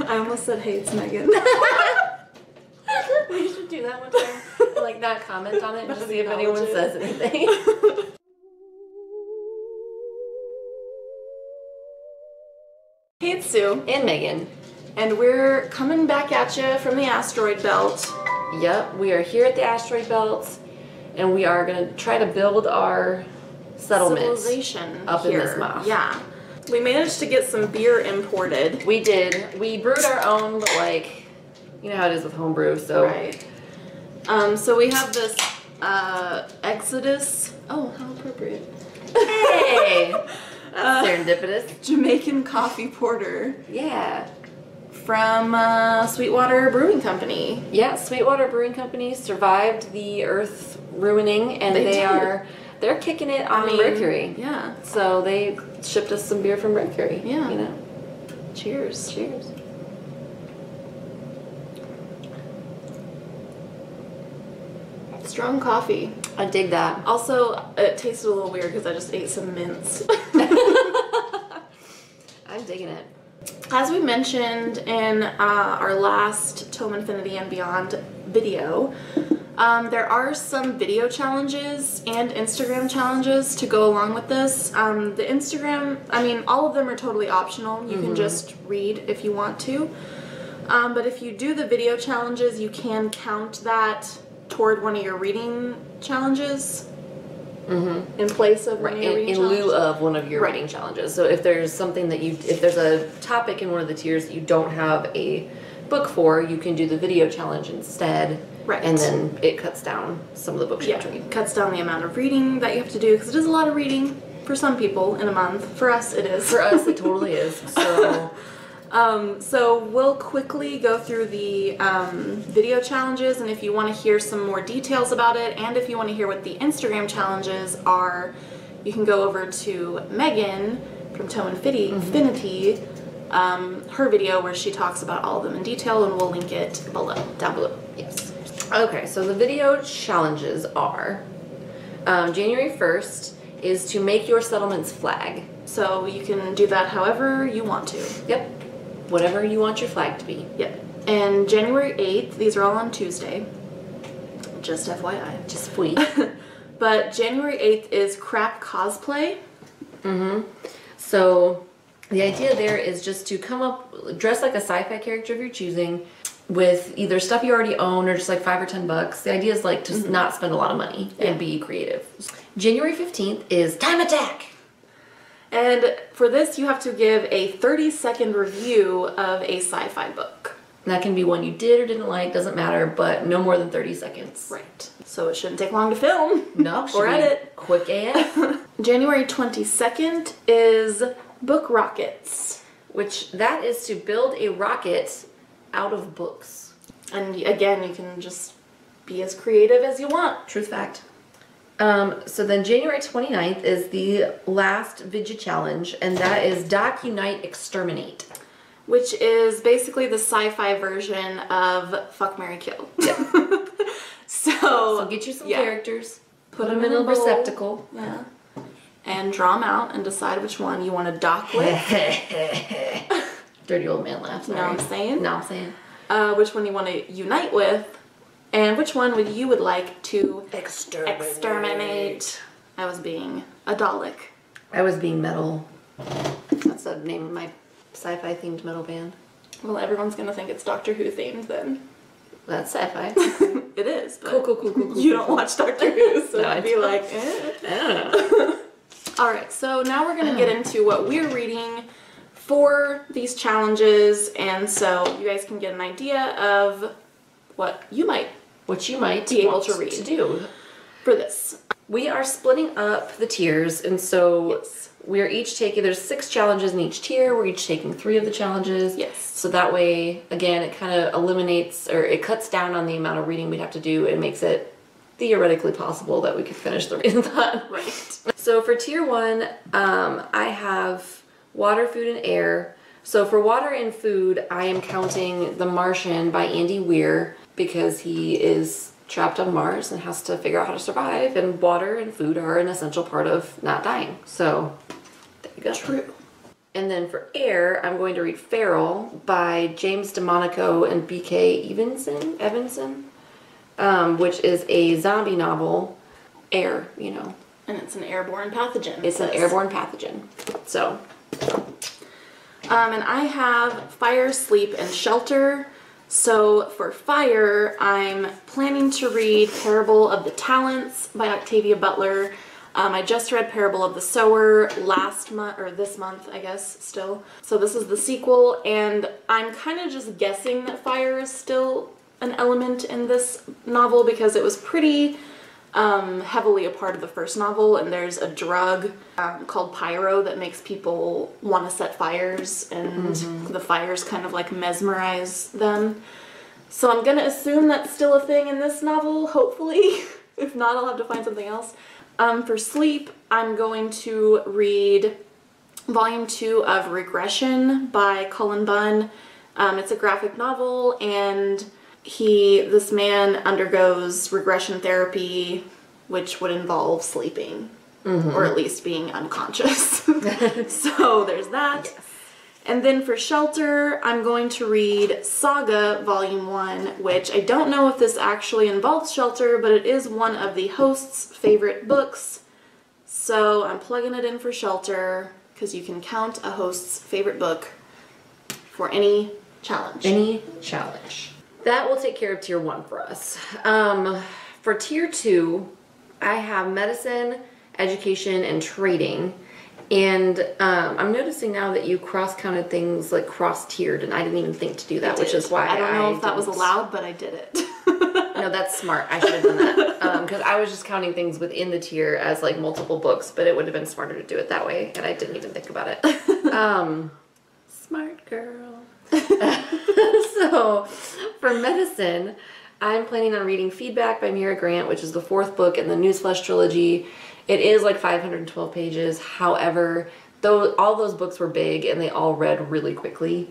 I almost said, hey, it's Megan. We should do that one time. Like, not comment on it and just see if anyone says anything. Hey, it's Sue. And Megan. And we're coming back at you from the asteroid belt. Yep, we are here at the asteroid belt, and we are going to try to build our settlement. Civilization up here. in this mouth. Yeah. We managed to get some beer imported. We did. We brewed our own, but like, you know how it is with homebrew, so. Right. So we have this Exodus. Oh, how appropriate. Hey! That's serendipitous. Jamaican coffee porter. Yeah. From Sweetwater Brewing Company. Yeah, Sweetwater Brewing Company survived the earth ruining, and they're kicking it on Mercury. Yeah. So they shipped us some beer from Mercury. Yeah. You know. Cheers. Cheers. Strong coffee. I dig that. Also, it tasted a little weird because I just ate some mints. I'm digging it. As we mentioned in our last Tome Infinity and Beyond video, there are some video challenges and Instagram challenges to go along with this. The Instagram, I mean, all of them are totally optional. You can just read if you want to. But if you do the video challenges, you can count that toward one of your reading challenges. In place of one of your reading challenges. In lieu of one of your reading challenges. So if there's something that if there's a topic in one of the tiers that you don't have a book for, you can do the video challenge instead. Right. And then it cuts down some of the books you have to read. It cuts down the amount of reading that you have to do, because it is a lot of reading for some people in a month. For us, it is. For us, it totally is. So... So we'll quickly go through the video challenges, and if you want to hear some more details about it, and if you want to hear what the Instagram challenges are, you can go over to Megan from Tome Infinity, her video where she talks about all of them in detail, and we'll link it down below. Yes. Okay, so the video challenges are, January 1st is to make your settlement's flag. So you can do that however you want to. Yep. Whatever you want your flag to be. Yep. And January 8th, these are all on Tuesday. Just FYI. Just sweet. But January 8th is crap cosplay. So the idea there is just to come up, dress like a sci-fi character of your choosing with either stuff you already own or just like $5 or $10. The idea is like to not spend a lot of money and be creative. January 15th is Time Attack. And for this, you have to give a 30-second review of a sci-fi book. And that can be one you did or didn't like, doesn't matter, but no more than 30 seconds. Right. So it shouldn't take long to film. No, or edit. Quick AF. January 22nd is Book Rockets. Which that is to build a rocket out of books. And again, you can just be as creative as you want. Truth fact. So then January 29th is the last Vidya challenge, and that is Doc Unite Exterminate. Which is basically the sci-fi version of Fuck, Marry, Kill. Yep. So get you some characters, put them in a receptacle. Yeah. And draw them out and decide which one you want to dock with. Dirty old man laugh. Know what I'm saying? No, I'm saying. Which one you want to unite with. And which one you would like to exterminate? I was being a Dalek. I was being metal. That's the name of my sci-fi themed metal band. Well, everyone's going to think it's Doctor Who themed then. That's sci-fi. It is, but cool. You don't watch Doctor Who, so no, I'd be like, I don't know. Alright, so now we're going to get into what we're reading for these challenges, and so you guys can get an idea of what you might be able to read to do for this. We are splitting up the tiers, and so we're each taking, there's 6 challenges in each tier, we're each taking 3 of the challenges. Yes. So that way, again, it kind of eliminates, or it cuts down on the amount of reading we'd have to do, and makes it theoretically possible that we could finish the readathon. Right. So for tier 1, I have water, food, and air. So for water and food, I am counting The Martian by Andy Weir, because he is trapped on Mars and has to figure out how to survive, and water and food are an essential part of not dying. So there you go. True. And then for air, I'm going to read Feral by James DeMonico and B.K. Evanson, which is a zombie novel. Air, you know. And it's an airborne pathogen. It's an airborne pathogen. So. And I have Fire, Sleep, and Shelter. So for Fire, I'm planning to read Parable of the Talents by Octavia Butler. I just read Parable of the Sower last month, or this month, I guess, still. So this is the sequel, and I'm kind of just guessing that fire is still an element in this novel because it was pretty heavily a part of the first novel, and there's a drug called pyro that makes people want to set fires, and the fires kind of like mesmerize them. So I'm gonna assume that's still a thing in this novel, hopefully. If not, I'll have to find something else. For Sleep, I'm going to read Volume 2 of Regression by Cullen Bunn. It's a graphic novel, and this man undergoes regression therapy, which would involve sleeping, or at least being unconscious. So there's that. Yes. And then for Shelter, I'm going to read Saga Volume 1, which I don't know if this actually involves Shelter, but it is one of the host's favorite books. So I'm plugging it in for Shelter, because you can count a host's favorite book for any challenge. Any challenge. That will take care of Tier 1 for us. For Tier 2, I have Medicine, Education, and Trading. And I'm noticing now that you cross-counted things like cross-tiered, and I didn't even think to do that, which is why I don't know if that was allowed, but I did it. No, that's smart. I should have done that. Because I was just counting things within the tier as like multiple books, but it would have been smarter to do it that way, and I didn't even think about it. Smart girl. So, for Medicine, I'm planning on reading Feedback by Mira Grant, which is the 4th book in the Newsflesh trilogy. It is like 512 pages. However, all those books were big and they all read really quickly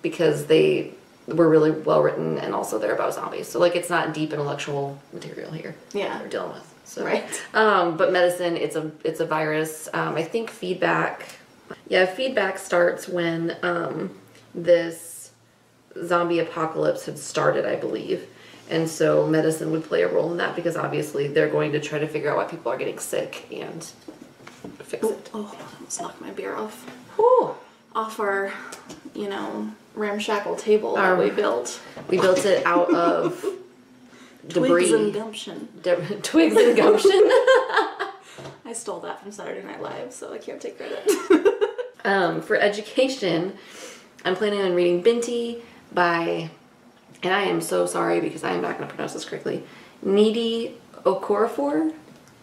because they were really well written, and also they're about zombies. So like it's not deep intellectual material here. Yeah, we're dealing with. So. Right. But Medicine, it's a virus. I think Feedback starts when this zombie apocalypse had started, I believe. And so Medicine would play a role in that because obviously they're going to try to figure out why people are getting sick and fix it. Oh, I almost knocked my beer off. Whew. Off our, ramshackle table that we built. We built it out of debris. Twigs and gumption. Twigs and gumption. I stole that from Saturday Night Live, so I can't take credit. For Education, I'm planning on reading Binti by... And I am so sorry because I am not going to pronounce this correctly. Nnedi Okorafor?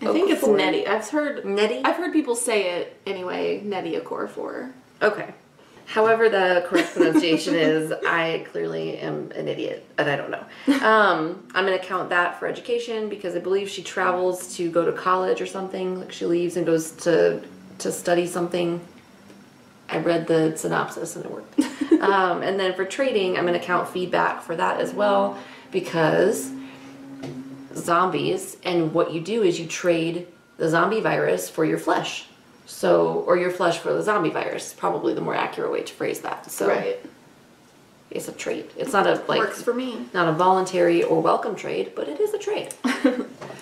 I think it's Nnedi. Nnedi? I've heard people say it anyway, Nnedi Okorafor. Okay. However the correct pronunciation is, I clearly am an idiot, and I don't know. I'm going to count that for Education because I believe she travels to go to college or something. Like she leaves and goes to study something. I read the synopsis and it worked. And then for Trading, I'm going to count Feedback for that as well because zombies, and what you do is you trade the zombie virus for your flesh. So, or your flesh for the zombie virus is probably the more accurate way to phrase that. So right. It's a trade. It's not a works for me. Not a voluntary or welcome trade, but it is a trade.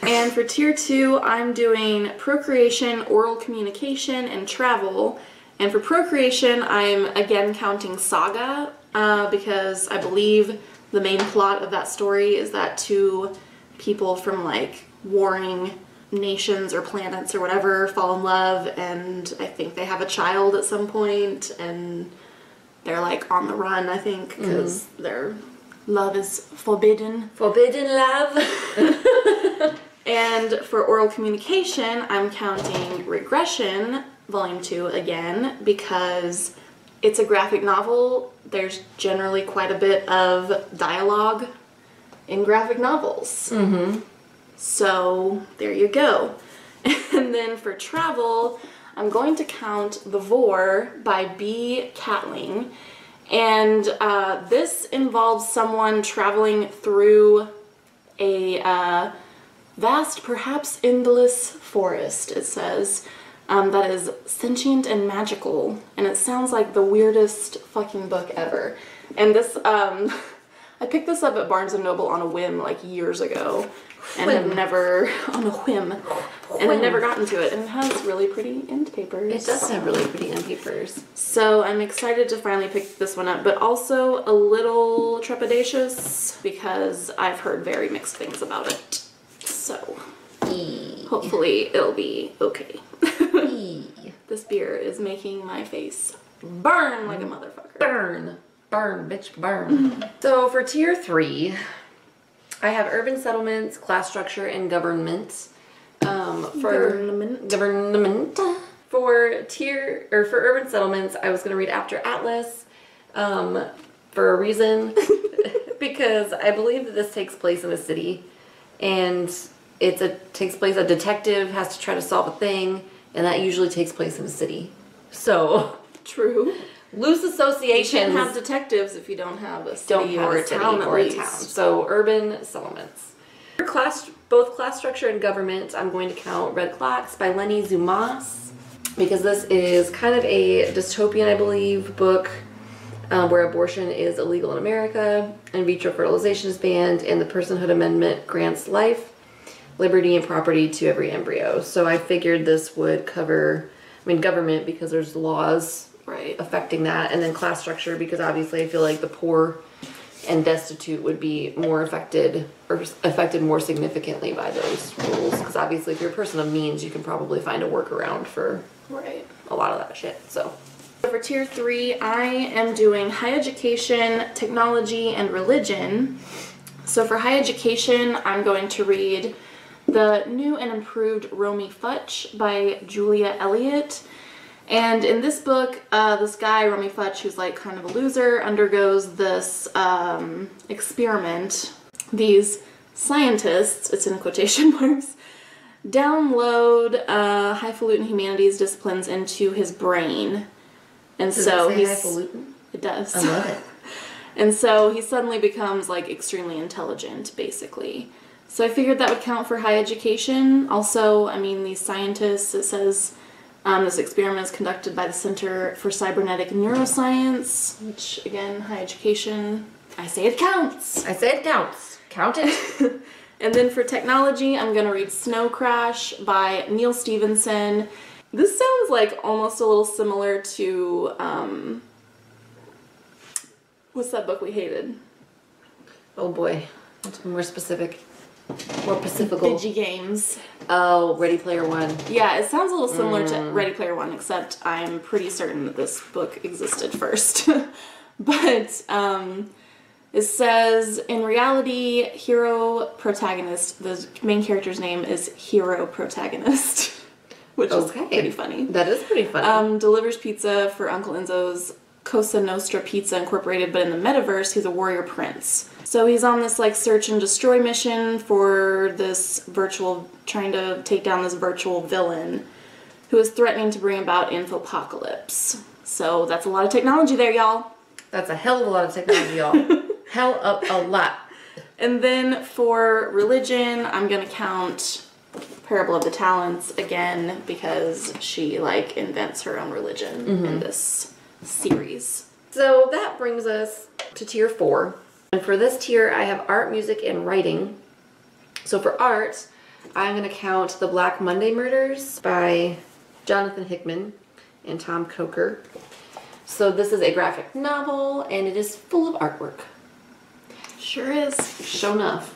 And for Tier 2, I'm doing Procreation, Oral Communication, and Travel. And for Procreation, I'm again counting Saga because I believe the main plot of that story is that 2 people from like warring nations or planets or whatever fall in love, and I think they have a child at some point, and they're like on the run, I think, because their love is forbidden. Forbidden love. And for Oral Communication, I'm counting Regression, Volume 2 again, because it's a graphic novel. There's generally quite a bit of dialogue in graphic novels. So there you go. And then for Travel, I'm going to count The Vor by B. Catling. And this involves someone traveling through a vast, perhaps endless forest, it says. that is sentient and magical, and it sounds like the weirdest fucking book ever. And this, I picked this up at Barnes & Noble on a whim like years ago, and have never, on a whim, and I've never gotten to it, and it has really pretty end papers. It does have really pretty end papers. So I'm excited to finally pick this one up, but also a little trepidatious because I've heard very mixed things about it. So hopefully it'll be okay. This beer is making my face burn like a motherfucker. Burn. Burn, bitch, burn. So for tier 3, I have urban settlements, class structure, and government. Government. For urban settlements, I was gonna read After Atlas, for a reason, because I believe that this takes place in a city, and a detective has to try to solve a thing, and that usually takes place in a city. So true. Loose associations. You can't have detectives if you don't have a city or a town at least. So urban settlements. For both class structure and government, I'm going to count Red Clocks by Lenny Zumas, because this is kind of a dystopian, I believe, book where abortion is illegal in America, in vitro fertilization is banned, and the Personhood Amendment grants life, liberty, and property to every embryo. So I figured this would cover, government, because there's laws affecting that, and then class structure, because obviously I feel like the poor and destitute would be more affected more significantly by those rules, because obviously if you're a person of means, you can probably find a workaround for a lot of that shit. So for tier 3, I am doing high education, technology, and religion. So for high education, I'm going to read the new and improved Romy Futch by Julia Elliott. And in this book, this guy, Romy Futch, who's like kind of a loser, undergoes this experiment. These scientists, it's in quotation marks, download highfalutin humanities disciplines into his brain. And so he's highfalutin? It does. I love it. And so he suddenly becomes like extremely intelligent, basically. So I figured that would count for high education. Also, these scientists, it says, this experiment is conducted by the Center for Cybernetic Neuroscience, which, again, high education. I say it counts. I say it counts. Count it. And then for technology, I'm going to read Snow Crash by Neil Stevenson. This sounds like almost a little similar to, what's that book we hated? Oh boy. Let's be more specific. More Pacifical. Digi Games. Oh, Ready Player One. Yeah, it sounds a little similar to Ready Player One, except I'm pretty certain that this book existed first. But it says, in reality, hero protagonist, the main character's name is Hero Protagonist, which is pretty funny. That is pretty funny. Delivers pizza for Uncle Enzo's Cosa Nostra Pizza Incorporated, but in the metaverse, he's a warrior prince. So he's on this like search and destroy mission for this trying to take down this virtual villain who is threatening to bring about infopocalypse. So that's a lot of technology there, y'all. That's a hell of a lot of technology, y'all. Hell of a lot. And then for religion, I'm gonna count Parable of the Talents again, because she like invents her own religion in this series. So that brings us to tier 4. And for this tier, I have art, music, and writing. So for art, I'm going to count The Black Monday Murders by Jonathan Hickman and Tom Coker. So this is a graphic novel, and it is full of artwork. Sure is. Sure enough.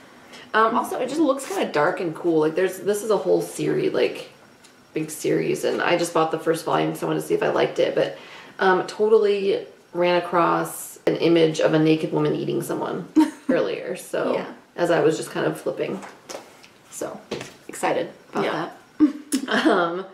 Also, it just looks kind of dark and cool. Like this is a whole series, like big series, and I just bought the first volume, so I wanted to see if I liked it. But totally ran across an image of a naked woman eating someone earlier. So yeah. As I was just kind of flipping, so excited about that.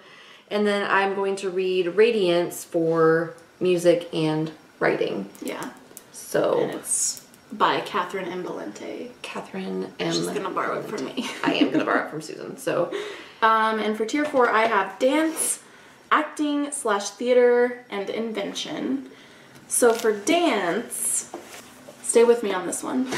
And then I'm going to read Radiance for music and writing. Yeah. So and it's by Catherine M. Valente. Catherine M. She's gonna borrow it from me. I am gonna borrow it from Susan. So, and for tier 4, I have dance, acting / theater, and invention. So for dance, stay with me on this one.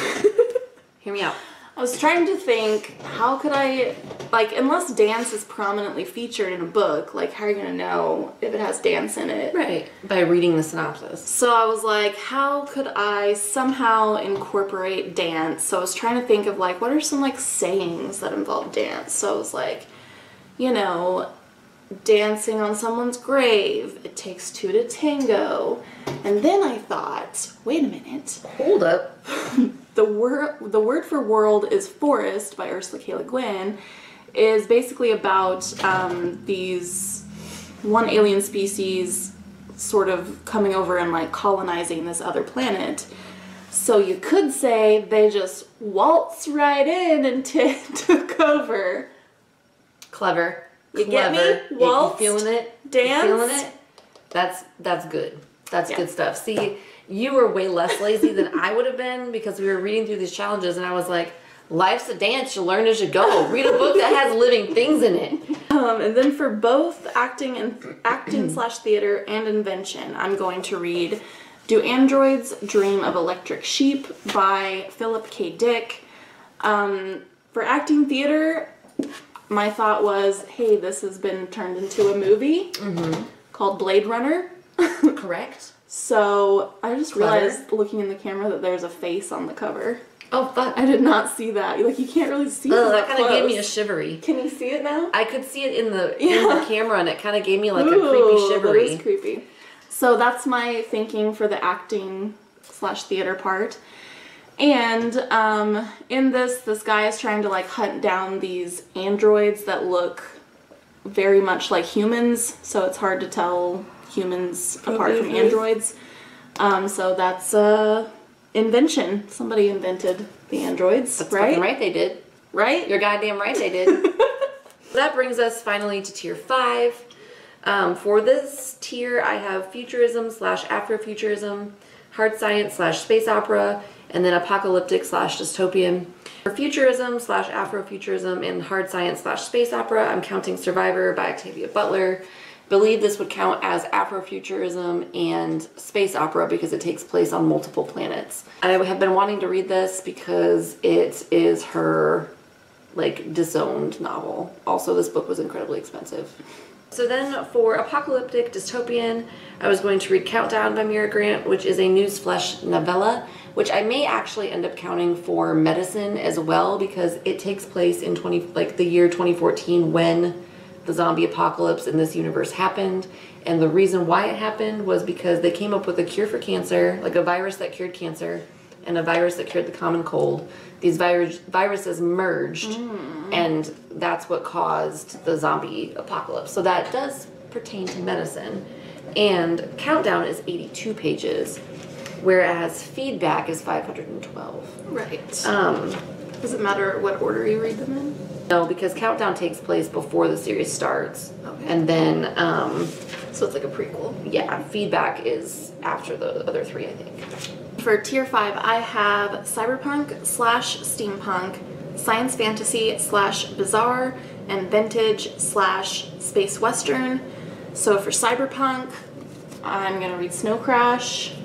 Hear me out. I was trying to think, how could I, like, unless dance is prominently featured in a book, like, how are you going to know if it has dance in it? Right, by reading the synopsis. So I was like, how could I somehow incorporate dance? So I was trying to think of, like, what are some, like, sayings that involve dance? So I was like, you know, dancing on someone's grave, it takes two to tango. And then I thought, wait a minute. Hold up. The word for world is forest by Ursula K. Le Guin, is basically about these one alien species sort of coming over and like colonizing this other planet. So you could say they just waltz right in and took over. Clever. You get me? Waltz. You feeling it? Dance. You feeling it? That's good. That's good stuff. See, you were way less lazy than I would have been because we were reading through these challenges and I was like, life's a dance, you learn as you go. Read a book that has living things in it. And then for both acting slash theater and invention, I'm going to read Do Androids Dream of Electric Sheep by Philip K. Dick. For acting theater, my thought was, hey, this has been turned into a movie called Blade Runner. Correct. So I just realized looking in the camera that there's a face on the cover. Oh, fuck. I did not see that. Like, you can't really see it. That kind of gave me a shivery. Can you see it now? I could see it in the camera and it kind of gave me like a creepy shivery. That is creepy. So that's my thinking for the acting slash theater part. And in this guy is trying to like hunt down these androids that look very much like humans. So it's hard to tell humans apart from androids. So that's invention. Somebody invented the androids, That's right? fucking right they did. Right? You're goddamn right they did. That brings us finally to tier 5. For this tier, I have futurism slash Afrofuturism, hard science slash space opera, and then apocalyptic slash dystopian. For futurism slash Afrofuturism and hard science slash space opera, I'm counting Survivor by Octavia Butler. Believe this would count as Afrofuturism and space opera because it takes place on multiple planets. I have been wanting to read this because it is her like disowned novel. Also, this book was incredibly expensive. So then for apocalyptic dystopian, I was going to read Countdown by Mira Grant, which is a newsflash novella, which I may actually end up counting for medicine as well because it takes place in the year 2014 when the zombie apocalypse in this universe happened. And the reason why it happened was because they came up with a cure for cancer, like a virus that cured cancer and a virus that cured the common cold. These viruses merged and that's what caused the zombie apocalypse. So that does pertain to medicine. And Countdown is 82 pages, whereas Feedback is 512. Right. Does it matter what order you read them in? No, because Countdown takes place before the series starts. Okay. And then, so it's like a prequel. yeah, Feedback is after the other 3, I think. For tier 5, I have cyberpunk slash steampunk, science fantasy slash bizarre, and vintage slash space western. So for cyberpunk, I'm gonna read Snow Crash.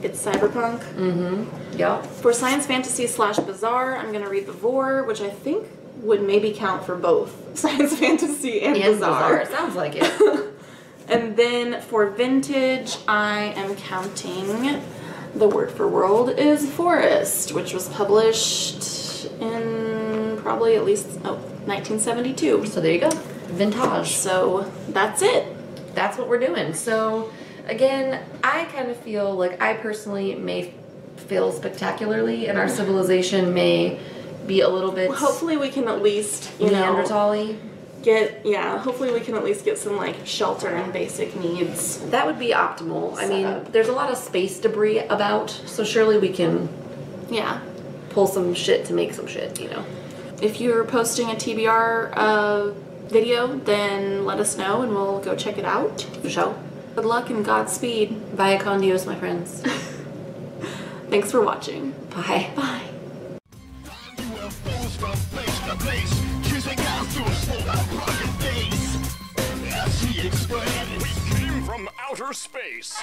It's cyberpunk. Yeah. For science fantasy slash bizarre, I'm gonna read The Vor, which I think would maybe count for both science fantasy and bizarre. Sounds like it. And then for vintage, I am counting the word for world is forest, which was published in probably at least 1972. So there you go. Vintage. So that's it. That's what we're doing. So again, I kind of feel like I personally may fail spectacularly and our civilization may be a little bit Hopefully we can at least, you know, Neanderthal-y. Hopefully we can at least get some like shelter and basic needs. That would be optimal. I mean, up. there's a lot of space debris about, so surely we can pull some shit to make some shit, you know. If you're posting a TBR video, then let us know and we'll go check it out. For sure. Good luck and Godspeed. Via con Dios, my friends. Thanks for watching. Bye. Bye. UFOs from place to place, chasing down through a slow-down rocket days. As he explained, we came from outer space.